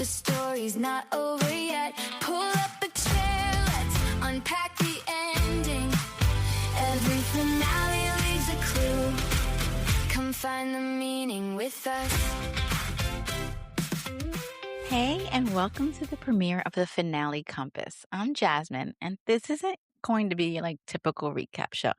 the story's not over yet. Pull up a chair, let's unpack the ending. Every finale leaves a clue. Come find the meaning with us. Hey, and welcome to the premiere of the Finale Compass. I'm Jazmin, and this isn't going to be like typical recap show.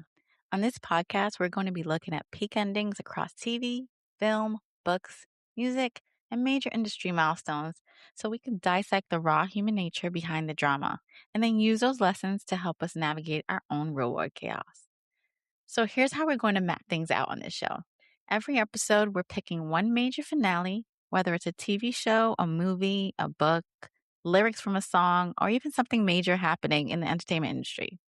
On this podcast, we're going to be looking at peak endings across TV, film, books, music, and major industry milestones so we can dissect the raw human nature behind the drama and then use those lessons to help us navigate our own real world chaos. So here's how we're going to map things out on this show. Every episode, we're picking one major finale, whether it's a TV show, a movie, a book, lyrics from a song, or even something major happening in the entertainment industry.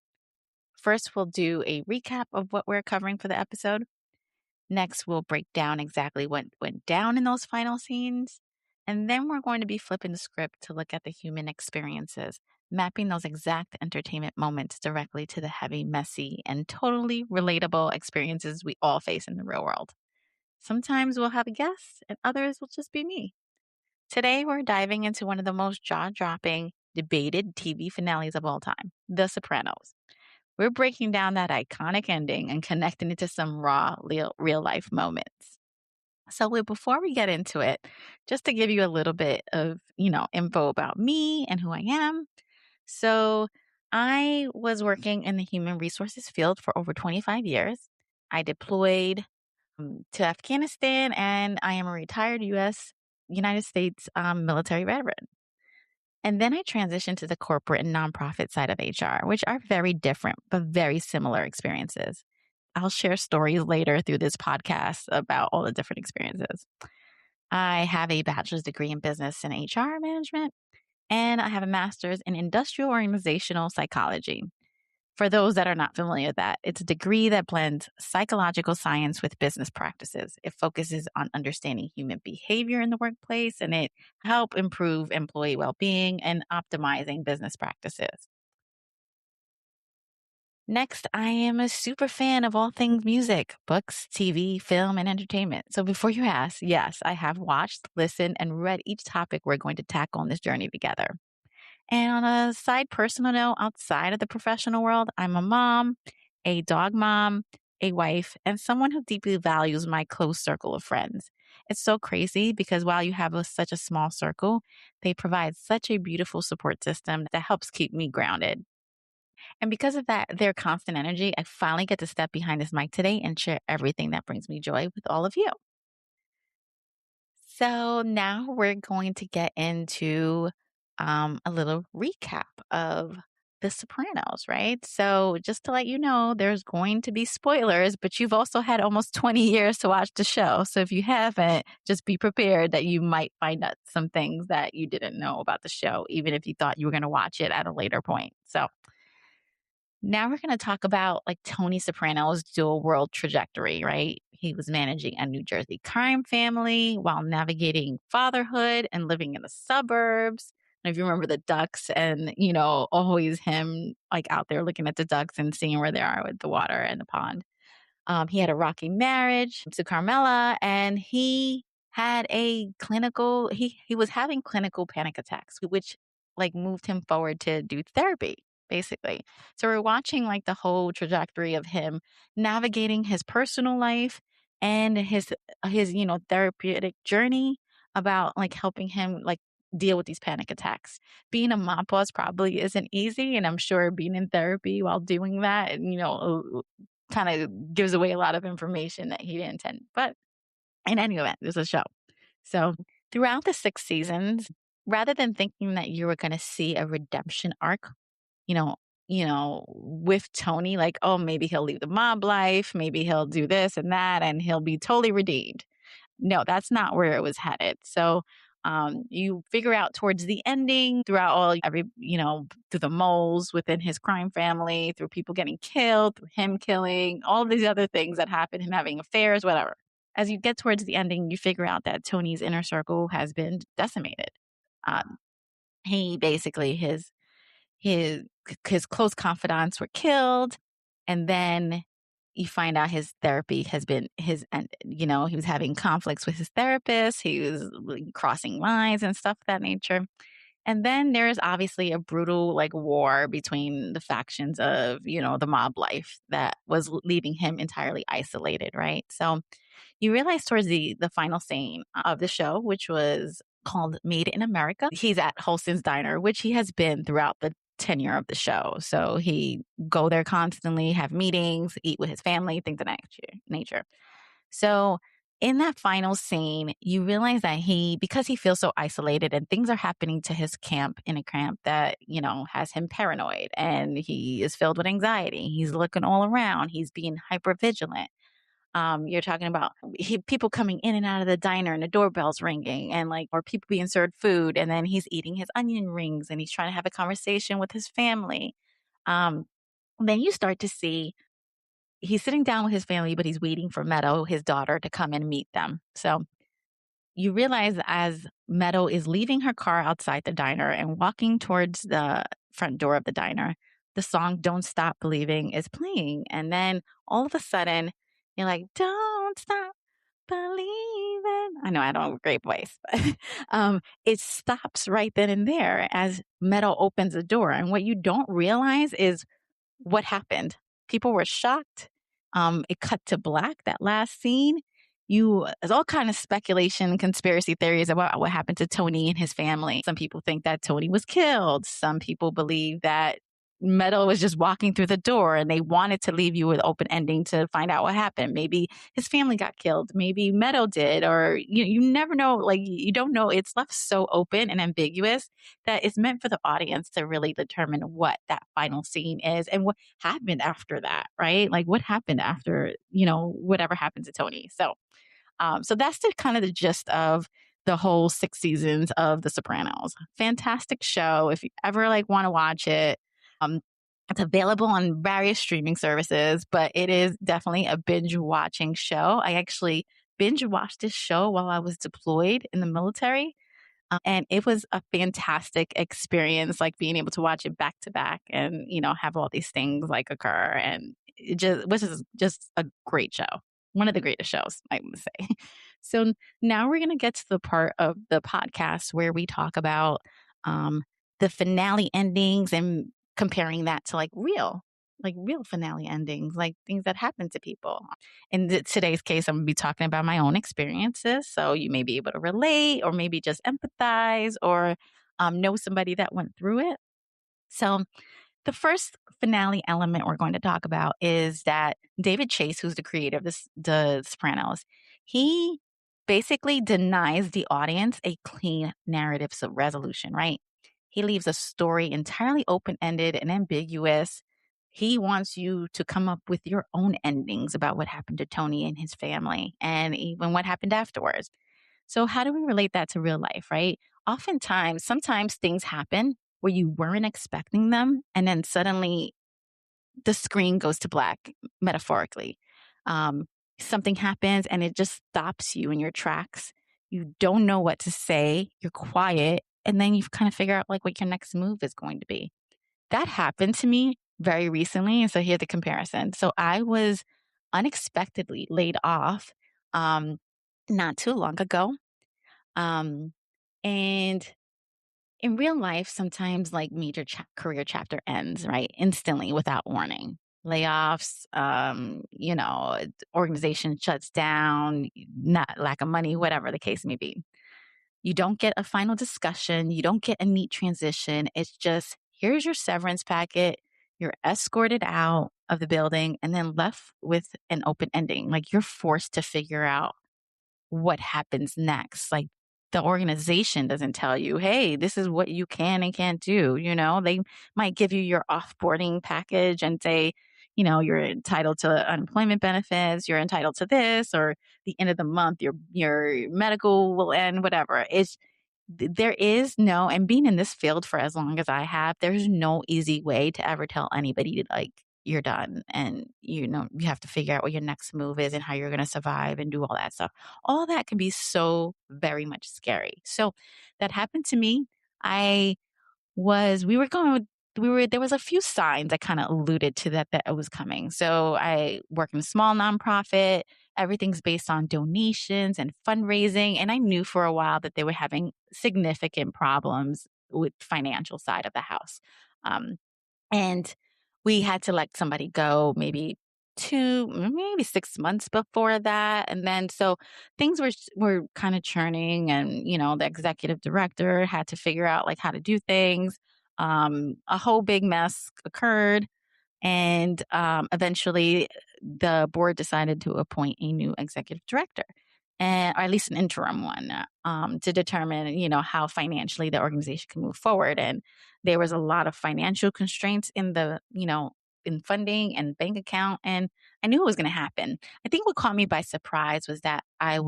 First, we'll do a recap of what we're covering for the episode. Next, we'll break down exactly what went down in those final scenes. And then we're going to be flipping the script to look at the human experiences, mapping those exact entertainment moments directly to the heavy, messy, and totally relatable experiences we all face in the real world. Sometimes we'll have a guest, and others will just be me. Today, we're diving into one of the most jaw-dropping, debated TV finales of all time, The Sopranos. We're breaking down that iconic ending and connecting it to some raw, real-life moments. So before we get into it, just to give you a little bit of, info about me and who I am. So I was working in the human resources field for over 25 years. I deployed to Afghanistan, and I am a retired United States military veteran. And then I transitioned to the corporate and nonprofit side of HR, which are very different, but very similar experiences. I'll share stories later through this podcast about all the different experiences. I have a bachelor's degree in business and HR management, and I have a master's in industrial organizational psychology. For those that are not familiar with that, it's a degree that blends psychological science with business practices. It focuses on understanding human behavior in the workplace, and it helps improve employee well-being and optimizing business practices. Next, I am a super fan of all things music, books, TV, film, and entertainment. So before you ask, yes, I have watched, listened, and read each topic we're going to tackle on this journey together. And on a side personal note, outside of the professional world, I'm a mom, a dog mom, a wife, and someone who deeply values my close circle of friends. It's so crazy because while you have such a small circle, they provide such a beautiful support system that helps keep me grounded. And because of that, their constant energy, I finally get to step behind this mic today and share everything that brings me joy with all of you. So now we're going to get into a little recap of The Sopranos, right? So just to let you know, there's going to be spoilers, but you've also had almost 20 years to watch the show. So if you haven't, just be prepared that you might find out some things that you didn't know about the show, even if you thought you were going to watch it at a later point. So now we're going to talk about like Tony Soprano's dual world trajectory, right? He was managing a New Jersey crime family while navigating fatherhood and living in the suburbs. And if you remember the ducks and, always him like out there looking at the ducks and seeing where they are with the water and the pond. He had a rocky marriage to Carmela, and he had he was having clinical panic attacks, which like moved him forward to do therapy, basically. So we're watching like the whole trajectory of him navigating his personal life and his therapeutic journey about like helping him like deal with these panic attacks. Being a mom boss probably isn't easy, and I'm sure being in therapy while doing that, kind of gives away a lot of information that he didn't intend. But in any event, there's a show. So throughout the 6 seasons, rather than thinking that you were going to see a redemption arc, with Tony, like, oh, maybe he'll leave the mob life, maybe he'll do this and that, and he'll be totally redeemed. No, that's not where it was headed. So you figure out towards the ending, throughout through the moles within his crime family, through people getting killed, through him killing, all these other things that happen, him having affairs, whatever. As you get towards the ending, you figure out that Tony's inner circle has been decimated. He basically, his close confidants were killed. And then you find out his therapy has been he was having conflicts with his therapist. He was like, crossing lines and stuff of that nature. And then there's obviously a brutal like war between the factions of, the mob life that was leaving him entirely isolated, right? So you realize towards the final scene of the show, which was called Made in America, he's at Holston's Diner, which he has been throughout the tenure of the show. So he go there constantly, have meetings, eat with his family, things of that nature. So in that final scene, you realize that because he feels so isolated and things are happening to his camp in a camp that, has him paranoid and he is filled with anxiety. He's looking all around. He's being hyper vigilant. You're talking about people coming in and out of the diner and the doorbell's ringing and or people being served food. And then he's eating his onion rings and he's trying to have a conversation with his family. Um, then you start to see he's sitting down with his family, but he's waiting for Meadow, his daughter, to come and meet them. So you realize as Meadow is leaving her car outside the diner and walking towards the front door of the diner, the song Don't Stop Believing is playing. And then all of a sudden, you're like, don't stop believing. I know I don't have a great voice, but it stops right then and there as Meadow opens the door. And what you don't realize is what happened. People were shocked. It cut to black, that last scene. There's all kind of speculation, conspiracy theories about what happened to Tony and his family. Some people think that Tony was killed. Some people believe that Meadow was just walking through the door and they wanted to leave you with open ending to find out what happened. Maybe his family got killed. Maybe Meadow did, or you never know. Like you don't know. It's left so open and ambiguous that it's meant for the audience to really determine what that final scene is and what happened after that, right? Like what happened after, whatever happened to Tony. So that's the kind of the gist of the whole 6 seasons of The Sopranos. Fantastic show. If you ever want to watch it, it's available on various streaming services, but it is definitely a binge watching show. I actually binge watched this show while I was deployed in the military. And it was a fantastic experience, being able to watch it back to back and, have all these things occur. And which is just a great show. One of the greatest shows, I would say. So now we're going to get to the part of the podcast where we talk about the finale endings and comparing that to real finale endings, like things that happen to people. In today's case, I'm going to be talking about my own experiences. So you may be able to relate or maybe just empathize or know somebody that went through it. So the first finale element we're going to talk about is that David Chase, who's the creator of The Sopranos, he basically denies the audience a clean narrative resolution, right? He leaves a story entirely open-ended and ambiguous. He wants you to come up with your own endings about what happened to Tony and his family and even what happened afterwards. So how do we relate that to real life, right? Sometimes things happen where you weren't expecting them, and then suddenly the screen goes to black, metaphorically. Something happens and it just stops you in your tracks. You don't know what to say. You're quiet. And then you kind of figure out what your next move is going to be. That happened to me very recently. And so here's the comparison. So I was unexpectedly laid off not too long ago. And in real life, sometimes major career chapter ends, right? Instantly without warning. Layoffs, organization shuts down, not lack of money, whatever the case may be. You don't get a final discussion. You don't get a neat transition. It's just, here's your severance packet. You're escorted out of the building and then left with an open ending. You're forced to figure out what happens next. The organization doesn't tell you, hey, this is what you can and can't do. They might give you your offboarding package and say, you're entitled to unemployment benefits, you're entitled to this, or the end of the month, your medical will end, whatever. There is no, and being in this field for as long as I have, there's no easy way to ever tell anybody you're done and you have to figure out what your next move is and how you're going to survive and do all that stuff. All that can be so very much scary. So that happened to me. We were going there was a few signs that kind of alluded to that it was coming. So I work in a small nonprofit. Everything's based on donations and fundraising. And I knew for a while that they were having significant problems with financial side of the house. Um, and we had to let somebody go maybe 6 months before that. And then so things were kind of churning, and the executive director had to figure out like how to do things. A whole big mess occurred. And eventually, the board decided to appoint a new executive director, and or at least an interim one, to determine, how financially the organization can move forward. And there was a lot of financial constraints in funding and bank account, and I knew it was going to happen. I think what caught me by surprise was that I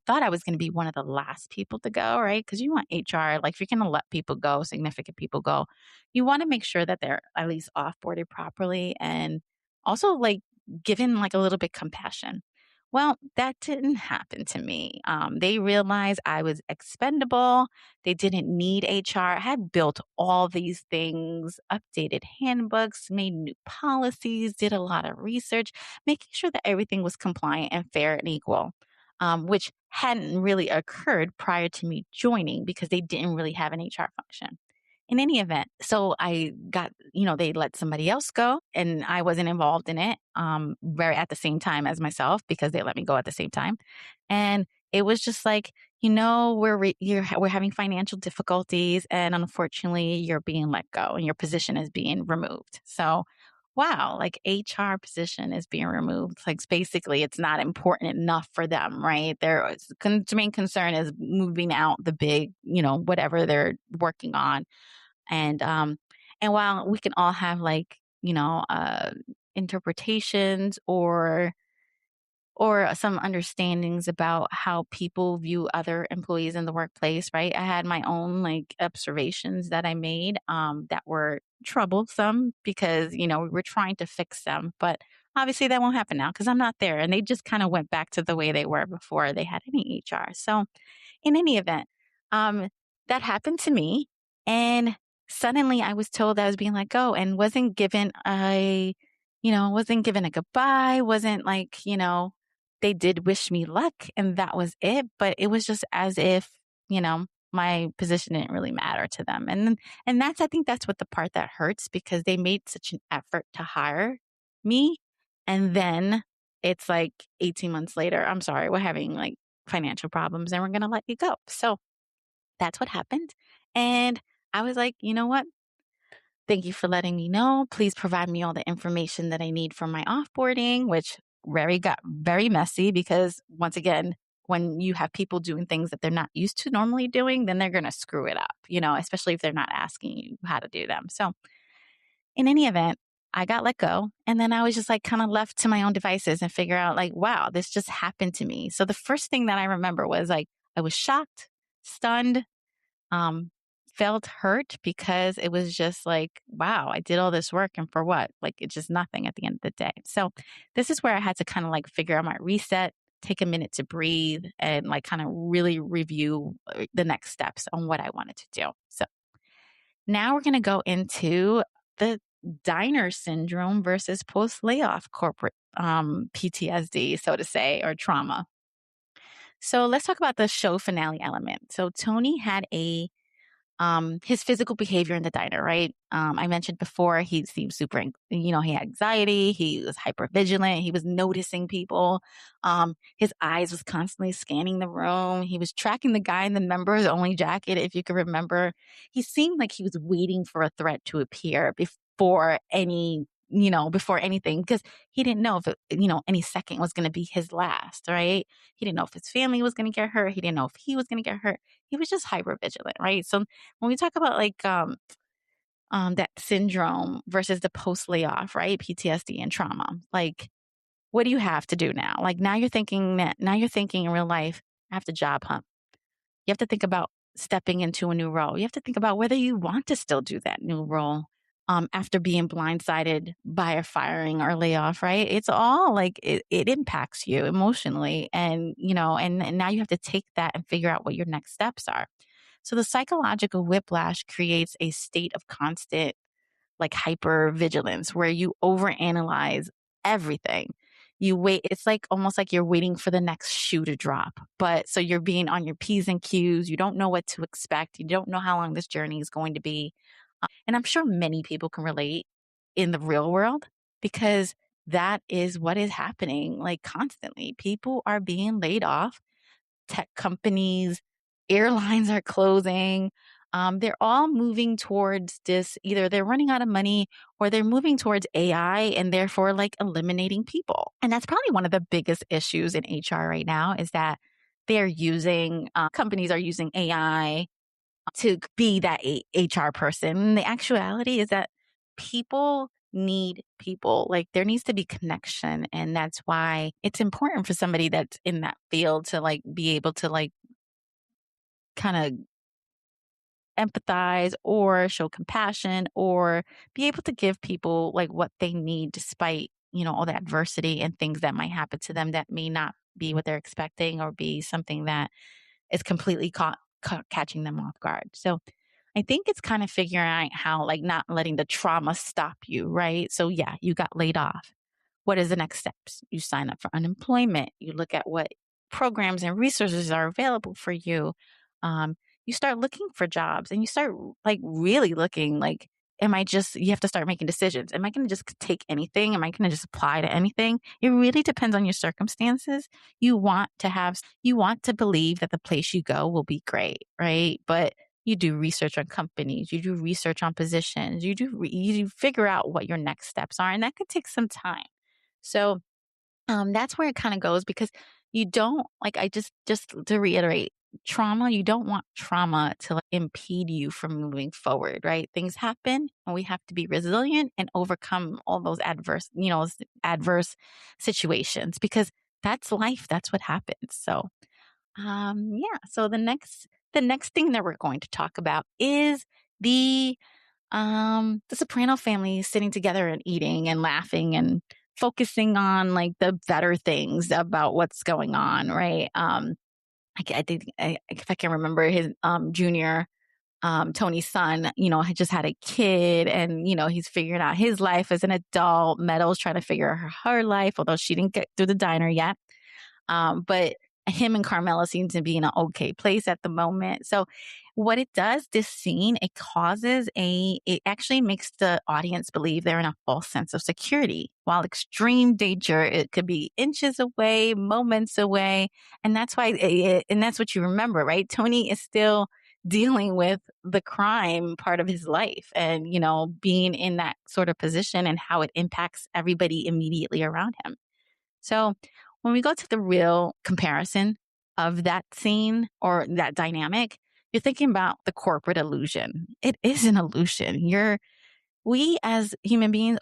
thought I was going to be one of the last people to go, right? Because you want HR, like if you're going to let people go, significant people go, you want to make sure that they're at least offboarded properly and also like given like a little bit compassion. Well, that didn't happen to me. They realized I was expendable. They didn't need HR. I had built all these things, updated handbooks, made new policies, did a lot of research, making sure that everything was compliant and fair and equal, which hadn't really occurred prior to me joining because they didn't really have an HR function. In any event, so I got, they let somebody else go and I wasn't involved in it, very at the same time as myself because they let me go at the same time. And it was just like, we're having financial difficulties and unfortunately you're being let go and your position is being removed. So, wow, like HR position is being removed. Like basically it's not important enough for them, right? Their main concern is moving out the big, whatever they're working on. And while we can all have like, interpretations or some understandings about how people view other employees in the workplace, right? I had my own like observations that I made that were troublesome because, we were trying to fix them. But obviously that won't happen now because I'm not there. And they just kind of went back to the way they were before they had any HR. So in any event, um, that happened to me. And suddenly I was told I was being let go and wasn't given a goodbye, wasn't like, they did wish me luck and that was it. But it was just as if, my position didn't really matter to them. And I think that's what the part that hurts because they made such an effort to hire me. And then it's like 18 months later, I'm sorry, we're having like financial problems and we're going to let you go. So that's what happened. And I was like, you know what? Thank you for letting me know. Please provide me all the information that I need for my offboarding, which got very messy because once again, when you have people doing things that they're not used to normally doing, then they're going to screw it up, especially if they're not asking you how to do them. So in any event, I got let go. And then I was just like kind of left to my own devices and figure out like, wow, this just happened to me. So the first thing that I remember was like, I was shocked, stunned, um, felt hurt because it was just like, wow, I did all this work and for what? Like it's just nothing at the end of the day. So this is where I had to kind of like figure out my reset, take a minute to breathe and like kind of really review the next steps on what I wanted to do. So now we're going to go into the diner syndrome versus post layoff corporate PTSD, so to say, or trauma. So let's talk about the show finale element. So Tony had his physical behavior in the diner, right? I mentioned before, he seemed he had anxiety. He was hyper vigilant. He was noticing people. His eyes was constantly scanning the room. He was tracking the guy in the members only jacket. If you can remember, he seemed like he was waiting for a threat to appear before anything, because he didn't know if any second was going to be his last, right? He didn't know if his family was going to get hurt. He didn't know if he was going to get hurt. He was just hyper vigilant, right? So when we talk about like that syndrome versus the post layoff, right? PTSD and trauma, like what do you have to do now? Like now you're thinking in real life, I have to job hunt. You have to think about stepping into a new role. You have to think about whether you want to still do that new role after being blindsided by a firing or layoff, right? It's all like it impacts you emotionally. And now you have to take that and figure out what your next steps are. So the psychological whiplash creates a state of constant like hyper vigilance where you overanalyze everything. You wait, it's like almost like you're waiting for the next shoe to drop. But so you're being on your P's and Q's. You don't know what to expect. You don't know how long this journey is going to be. And I'm sure many people can relate in the real world because that is what is happening like constantly. People are being laid off, tech companies, airlines are closing. They're all moving towards this, either they're running out of money or they're moving towards AI and therefore like eliminating people. And that's probably one of the biggest issues in HR right now is that they're using, companies are using AI to be that HR person. And the actuality is that people need people. Like there needs to be connection. And that's why it's important for somebody that's in that field to like be able to like kind of empathize or show compassion or be able to give people like what they need despite, all the adversity and things that might happen to them that may not be what they're expecting or be something that is completely catching them off guard. So I think it's kind of figuring out how, like, not letting the trauma stop you, right? So, yeah, you got laid off. What is the next steps? You sign up for unemployment. You look at what programs and resources are available for you. Um, you start looking for jobs and you start like really looking like, you have to start making decisions. Am I going to just take anything? Am I going to just apply to anything? It really depends on your circumstances. You want to believe that the place you go will be great, right? But you do research on companies, you do research on positions, you figure out what your next steps are, and that could take some time. So that's where it kind of goes because you don't like just to reiterate trauma. You don't want trauma to like, impede you from moving forward, right? Things happen, and we have to be resilient and overcome all those adverse situations because that's life. That's what happens. So yeah. So the next thing that we're going to talk about is the Soprano family sitting together and eating and laughing and focusing on like the better things about what's going on, right? I think if I can remember his junior Tony's son, had just had a kid and, he's figuring out his life as an adult. Meadow's trying to figure out her life, although she didn't get through the diner yet. But him and Carmela seem to be in an okay place at the moment. So what it does, this scene, it actually makes the audience believe they're in a false sense of security. While extreme danger, it could be inches away, moments away. And that's why, and that's what you remember, right? Tony is still dealing with the crime part of his life and, being in that sort of position and how it impacts everybody immediately around him. So when we go to the real comparison of that scene or that dynamic, you're thinking about the corporate illusion. It is an illusion. We as human beings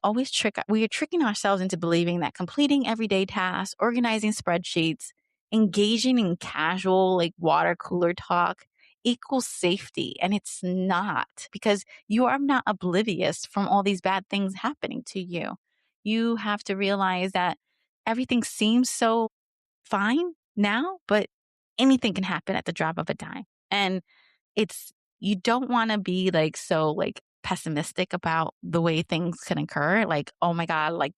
we are tricking ourselves into believing that completing everyday tasks, organizing spreadsheets, engaging in casual, like water cooler talk equals safety. And it's not because you are not oblivious from all these bad things happening to you. You have to realize that everything seems so fine now, but anything can happen at the drop of a dime. And you don't want to be like so like pessimistic about the way things can occur. Like, oh my God, like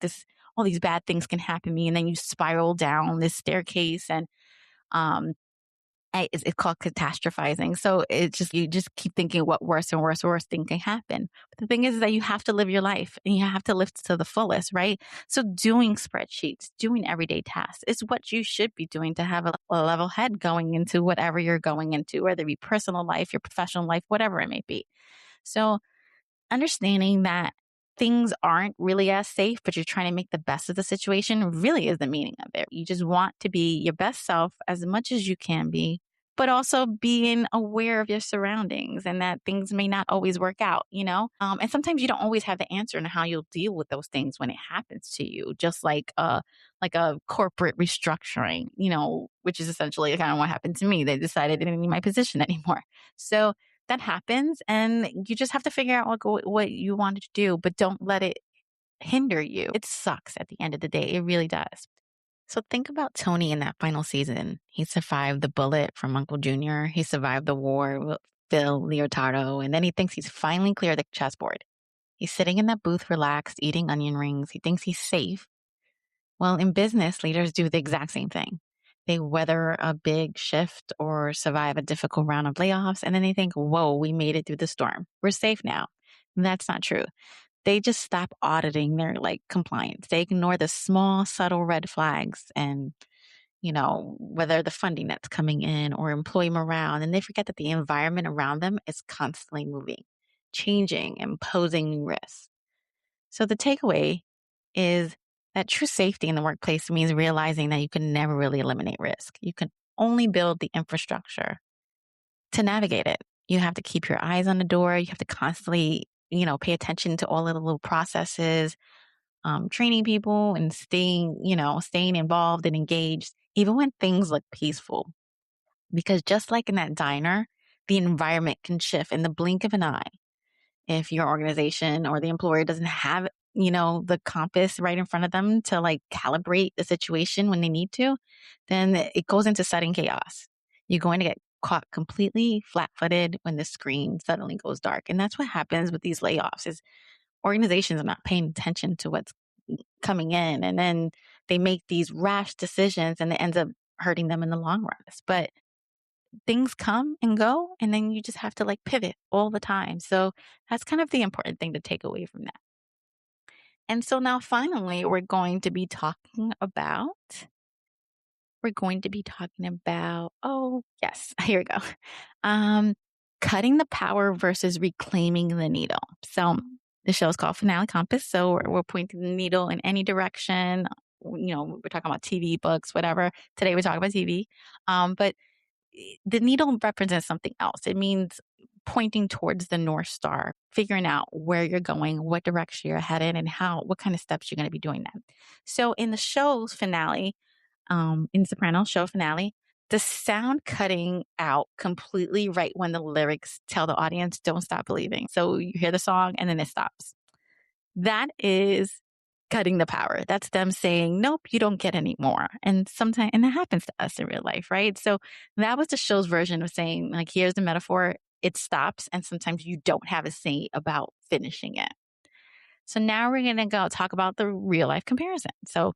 all these bad things can happen to me. And then you spiral down this staircase and, um, it's called catastrophizing. So you just keep thinking what worse and worse thing can happen. But the thing is that you have to live your life and you have to live to the fullest, right? So doing spreadsheets, doing everyday tasks is what you should be doing to have a level head going into whatever you're going into, whether it be personal life, your professional life, whatever it may be. So understanding that things aren't really as safe, but you're trying to make the best of the situation really is the meaning of it. You just want to be your best self as much as you can be, but also being aware of your surroundings and that things may not always work out, and sometimes you don't always have the answer on how you'll deal with those things when it happens to you, just like a corporate restructuring, which is essentially kind of what happened to me. They decided they didn't need my position anymore. So that happens and you just have to figure out what you wanted to do, but don't let it hinder you. It sucks at the end of the day. It really does. So think about Tony in that final season. He survived the bullet from Uncle Junior. He survived the war with Phil Leotardo, and then he thinks he's finally cleared the chessboard. He's sitting in that booth, relaxed, eating onion rings. He thinks he's safe. Well, in business, leaders do the exact same thing. They weather a big shift or survive a difficult round of layoffs, and then they think, whoa, we made it through the storm. We're safe now. And that's not true. They just stop auditing their compliance. They ignore the small, subtle red flags and, whether the funding that's coming in or employee morale. And they forget that the environment around them is constantly moving, changing, and posing new risks. So the takeaway is that true safety in the workplace means realizing that you can never really eliminate risk. You can only build the infrastructure to navigate it. You have to keep your eyes on the door. You have to constantly, pay attention to all of the little processes, training people and staying involved and engaged, even when things look peaceful. Because just like in that diner, the environment can shift in the blink of an eye. If your organization or the employer doesn't have, the compass right in front of them to calibrate the situation when they need to, then it goes into sudden chaos. You're going to get caught completely flat-footed when the screen suddenly goes dark. And that's what happens with these layoffs is organizations are not paying attention to what's coming in. And then they make these rash decisions and it ends up hurting them in the long run. But things come and go, and then you just have to pivot all the time. So that's kind of the important thing to take away from that. And so now finally, we're going to be talking about, oh, yes, here we go. Cutting the power versus reclaiming the needle. So the show is called Finale Compass. So we're pointing the needle in any direction. We're talking about TV, books, whatever. Today we're talking about TV. But the needle represents something else. It means pointing towards the North Star, figuring out where you're going, what direction you're headed, and what kind of steps you're going to be doing that. So in the show's finale, in Sopranos show finale, the sound cutting out completely right when the lyrics tell the audience, don't stop believing. So you hear the song and then it stops. That is cutting the power. That's them saying, nope, you don't get any more. And sometimes, and that happens to us in real life, right? So that was the show's version of saying, here's the metaphor, it stops. And sometimes you don't have a say about finishing it. So now we're going to go talk about the real life comparison. So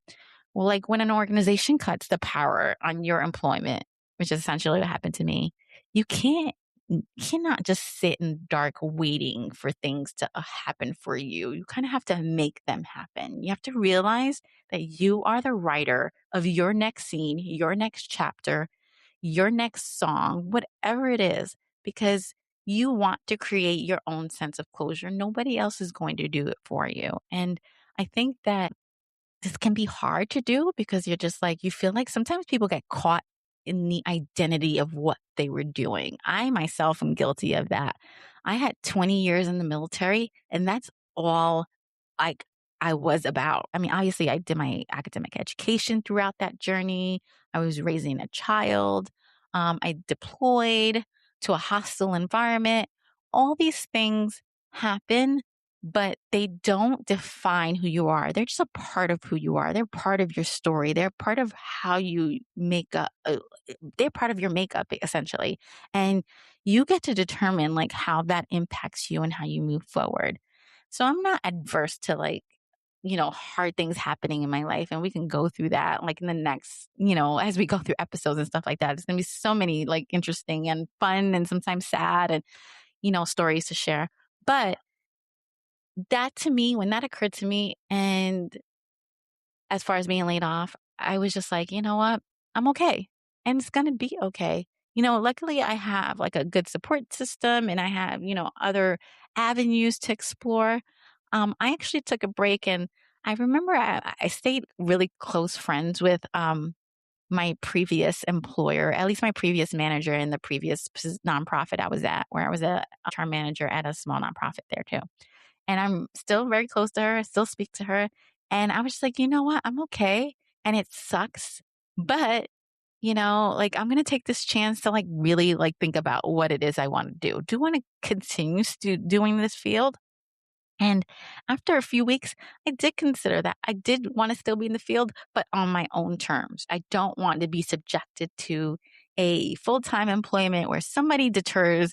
when an organization cuts the power on your employment, which is essentially what happened to me, you cannot just sit in dark waiting for things to happen for you. You kind of have to make them happen. You have to realize that you are the writer of your next scene, your next chapter, your next song, whatever it is, because you want to create your own sense of closure. Nobody else is going to do it for you. And I think that this can be hard to do because you're just you feel like sometimes people get caught in the identity of what they were doing. I myself am guilty of that. I had 20 years in the military and that's all I was about. I mean, obviously I did my academic education throughout that journey. I was raising a child. I deployed to a hostile environment. All these things happen, but they don't define who you are. They're just a part of who you are. They're part of your story. They're part of how you make up. They're part of your makeup, essentially. And you get to determine how that impacts you and how you move forward. So I'm not adverse to hard things happening in my life. And we can go through that in the next, as we go through episodes and stuff like that. There's going to be so many interesting and fun and sometimes sad and, stories to share. But that to me, when that occurred to me, and as far as being laid off, I was just you know what? I'm okay. And it's going to be okay. Luckily I have a good support system and I have, other avenues to explore. I actually took a break and I remember I stayed really close friends with, my previous employer, at least my previous manager in the previous nonprofit I was at, where I was a HR manager at a small nonprofit there too. And I'm still very close to her. I still speak to her. And I was just you know what? I'm okay. And it sucks. But, I'm going to take this chance to really think about what it is I want to do. Do I want to continue doing this field? And after a few weeks, I did consider that. I did want to still be in the field, but on my own terms. I don't want to be subjected to a full-time employment where somebody deters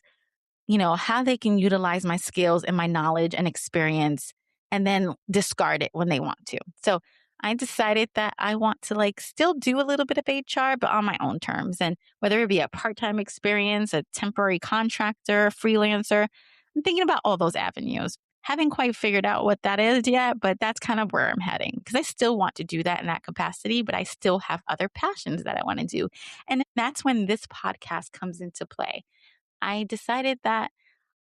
how they can utilize my skills and my knowledge and experience and then discard it when they want to. So I decided that I want to still do a little bit of HR, but on my own terms. And whether it be a part-time experience, a temporary contractor, freelancer, I'm thinking about all those avenues. Haven't quite figured out what that is yet, but that's kind of where I'm heading because I still want to do that in that capacity, but I still have other passions that I want to do. And that's when this podcast comes into play. I decided that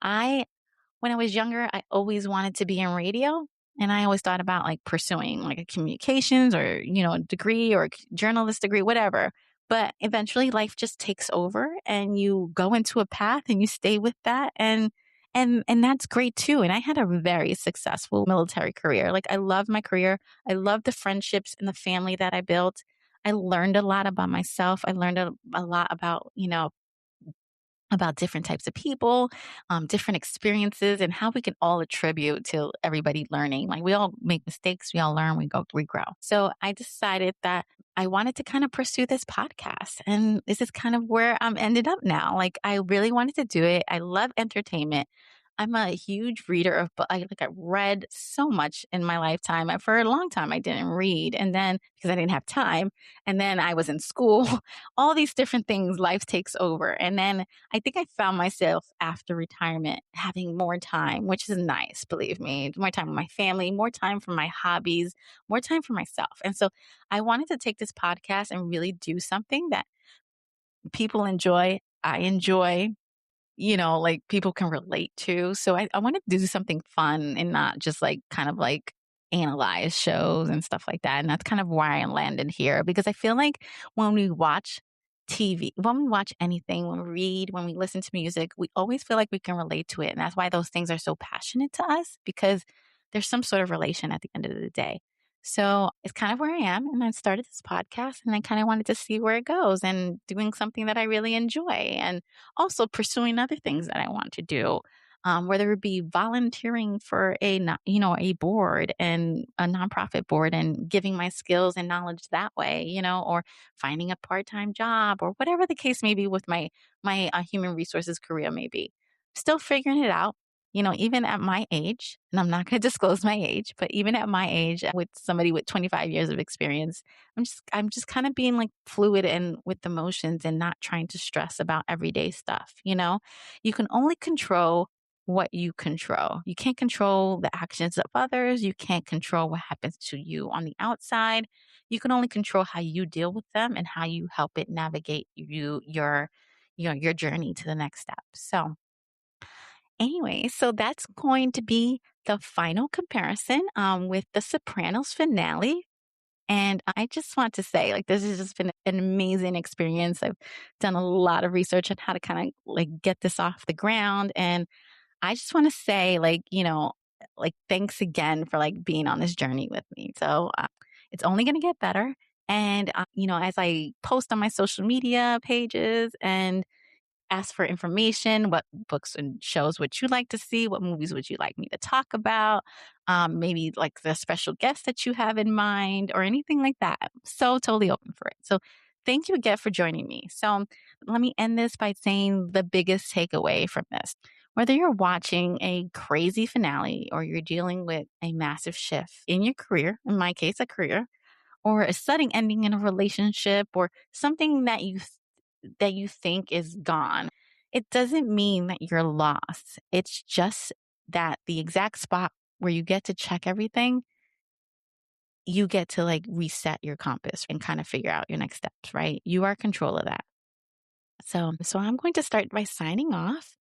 when I was younger, I always wanted to be in radio. And I always thought about pursuing a communications or, a degree or a journalist degree, whatever. But eventually life just takes over and you go into a path and you stay with that. And that's great too. And I had a very successful military career. I love my career. I love the friendships and the family that I built. I learned a lot about myself. I learned a lot about different types of people, different experiences, and how we can all attribute to everybody learning. We all make mistakes, we all learn, we grow. So I decided that I wanted to kind of pursue this podcast. And this is kind of where I'm ended up now. I really wanted to do it. I love entertainment. I'm a huge reader of books. I read so much in my lifetime. For a long time, I didn't read. And then because I didn't have time, and then I was in school, all these different things, life takes over. And then I think I found myself after retirement having more time, which is nice, believe me, more time with my family, more time for my hobbies, more time for myself. And so I wanted to take this podcast and really do something that people enjoy, I enjoy, people can relate to. So I want to do something fun and not just kind of analyze shows and stuff like that. And that's kind of why I landed here because I feel like when we watch TV, when we watch anything, when we read, when we listen to music, we always feel like we can relate to it. And that's why those things are so passionate to us because there's some sort of relation at the end of the day. So it's kind of where I am. And I started this podcast and I kind of wanted to see where it goes and doing something that I really enjoy and also pursuing other things that I want to do. Whether it be volunteering for a board and a nonprofit board and giving my skills and knowledge that way, or finding a part-time job or whatever the case may be with my human resources career may be. Still figuring it out. Even at my age, and I'm not going to disclose my age, but even at my age, with somebody with 25 years of experience, I'm just kind of being fluid and with the motions and not trying to stress about everyday stuff. You can only control what you control. You can't control the actions of others. You can't control what happens to you on the outside. You can only control how you deal with them and how you help it navigate your journey to the next step. So anyway, so that's going to be the final comparison with the Sopranos finale. And I just want to say, this has just been an amazing experience. I've done a lot of research on how to kind of get this off the ground. And I just want to say, thanks again for being on this journey with me. So it's only going to get better. And, as I post on my social media pages and ask for information. What books and shows would you like to see? What movies would you like me to talk about? Maybe the special guest that you have in mind or anything like that. I'm so totally open for it. So thank you again for joining me. So let me end this by saying the biggest takeaway from this. Whether you're watching a crazy finale or you're dealing with a massive shift in your career, in my case, a career, or a sudden ending in a relationship or something that you think is gone, it doesn't mean that you're lost. It's just that the exact spot where you get to check everything, you get to reset your compass and kind of figure out your next steps, right? You are in control of that. So I'm going to start by signing off.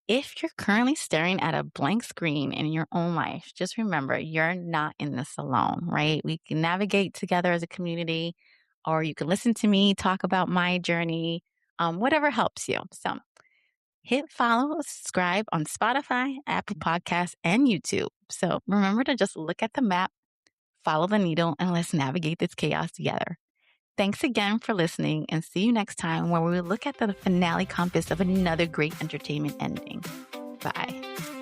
If you're currently staring at a blank screen in your own life, just remember you're not in this alone, right? We can navigate together as a community, or you can listen to me talk about my journey, whatever helps you. So hit follow, subscribe on Spotify, Apple Podcasts, and YouTube. So remember to just look at the map, follow the needle, and let's navigate this chaos together. Thanks again for listening, and see you next time where we will look at the finale compass of another great entertainment ending. Bye.